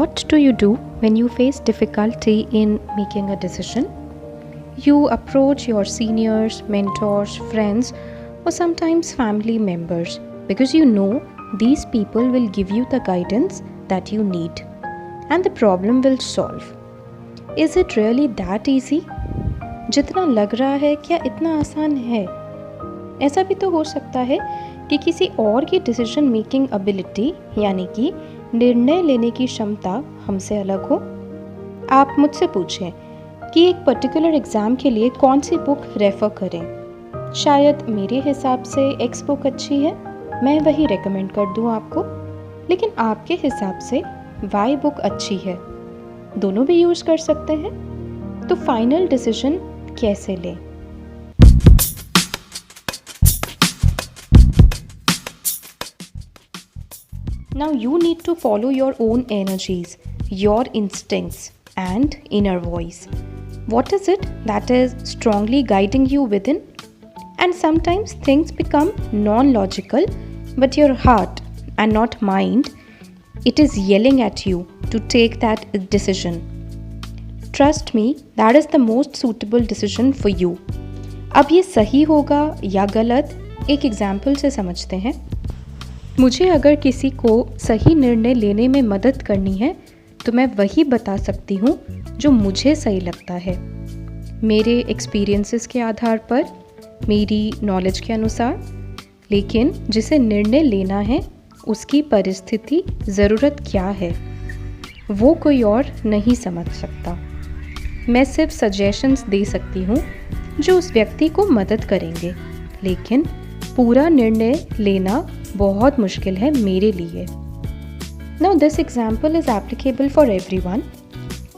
What do you do when you face difficulty in making a decision? You approach your seniors, mentors, friends, or sometimes family members because you know these people will give you the guidance that you need and the problem will solve. Is it really that easy? जितना लग रहा है क्या इतना आसान है? ऐसा भी तो हो सकता है कि किसी और की डिसीजन मेकिंग एबिलिटी यानी कि निर्णय लेने की क्षमता हमसे अलग हो। आप मुझसे पूछें कि एक पर्टिकुलर एग्ज़ाम के लिए कौन सी बुक रेफ़र करें। शायद मेरे हिसाब से एक्स बुक अच्छी है, मैं वही रेकमेंड कर दूं आपको, लेकिन आपके हिसाब से वाई बुक अच्छी है। दोनों भी यूज़ कर सकते हैं। तो फाइनल डिसीजन कैसे लें? Now you need to follow your own energies, your instincts and inner voice. What is it that is strongly guiding you within? And sometimes things become non-logical, but your heart and not mind, it is yelling at you to take that decision. Trust me, that is the most suitable decision for you. अब ये सही होगा या गलत एक example से समझते हैं। मुझे अगर किसी को सही निर्णय लेने में मदद करनी है तो मैं वही बता सकती हूँ जो मुझे सही लगता है, मेरे एक्सपीरियंसेस के आधार पर, मेरी नॉलेज के अनुसार। लेकिन जिसे निर्णय लेना है उसकी परिस्थिति, ज़रूरत क्या है, वो कोई और नहीं समझ सकता। मैं सिर्फ सजेशंस दे सकती हूँ जो उस व्यक्ति को मदद करेंगे, लेकिन पूरा निर्णय लेना बहुत मुश्किल है मेरे लिए। Now this example is applicable for everyone.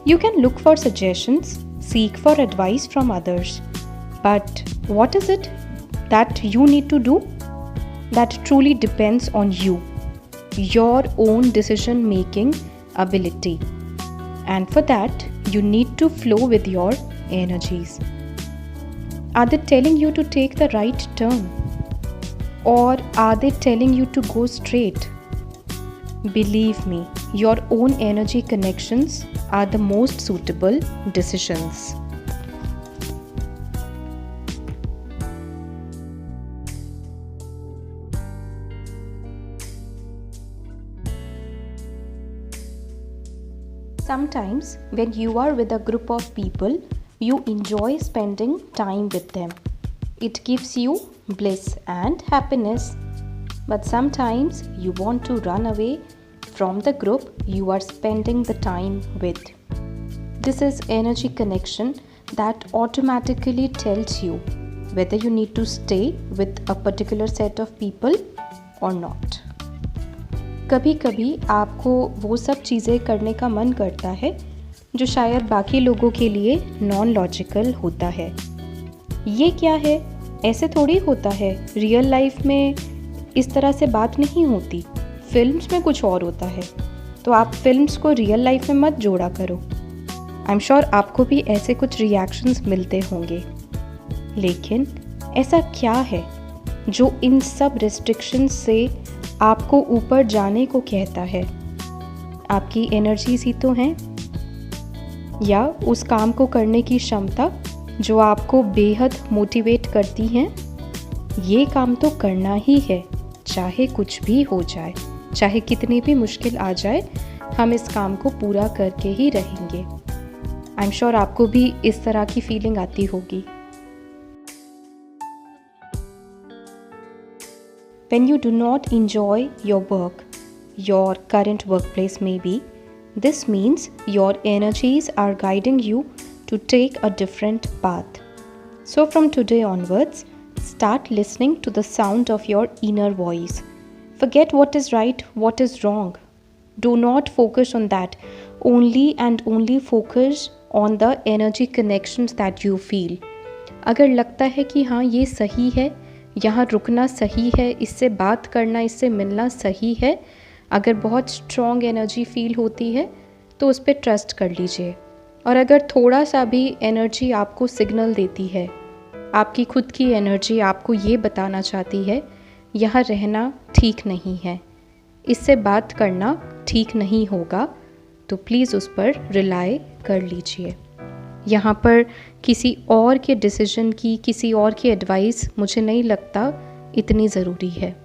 You can look for suggestions, seek for advice from others. But what is it that you need to do? That truly depends on you, your own decision making ability. And for that, you need to flow with your energies. Are they telling you to take the right turn? Or are they telling you to go straight? Believe me, your own energy connections are the most suitable decisions. Sometimes when you are with a group of people, you enjoy spending time with them. It gives you bliss and happiness. But sometimes you want to run away from the group you are spending the time with. This is energy connection that automatically tells you whether you need to stay with a particular set of people or not. कभी कभी आपको वो सब चीज़ें करने का मन करता है जो शायद बाकी लोगों के लिए नॉन लॉजिकल होता है। ये क्या है? ऐसे थोड़ी होता है। रियल लाइफ में इस तरह से बात नहीं होती, फिल्म्स में कुछ और होता है। तो आप फिल्म्स को रियल लाइफ में मत जोड़ा करो। आई एम श्योर आपको भी ऐसे कुछ रिएक्शंस मिलते होंगे। लेकिन ऐसा क्या है जो इन सब रिस्ट्रिक्शंस से आपको ऊपर जाने को कहता है? आपकी एनर्जीज ही तो हैं, या उस काम को करने की क्षमता जो आपको बेहद मोटिवेट करती हैं। ये काम तो करना ही है, चाहे कुछ भी हो जाए, चाहे कितनी भी मुश्किल आ जाए, हम इस काम को पूरा करके ही रहेंगे। आई एम श्योर आपको भी इस तरह की फीलिंग आती होगी। When you do not enjoy your work, your current workplace maybe, this means your energies are guiding you to take a different path. So from today onwards, start listening to the sound of your inner voice. Forget what is right, what is wrong. Do not focus on that. Only and only focus on the energy connections that you feel. अगर लगता है कि हाँ ये सही है, यहाँ रुकना सही है, इससे बात करना, इससे मिलना सही है, अगर बहुत स्ट्रॉन्ग एनर्जी फील होती है तो उस पर ट्रस्ट कर लीजिए। और अगर थोड़ा सा भी एनर्जी आपको सिग्नल देती है, आपकी खुद की एनर्जी आपको ये बताना चाहती है यहाँ रहना ठीक नहीं है, इससे बात करना ठीक नहीं होगा, तो प्लीज़ उस पर रिलाई कर लीजिए। यहाँ पर किसी और के डिसीजन की, किसी और की एडवाइस मुझे नहीं लगता इतनी ज़रूरी है।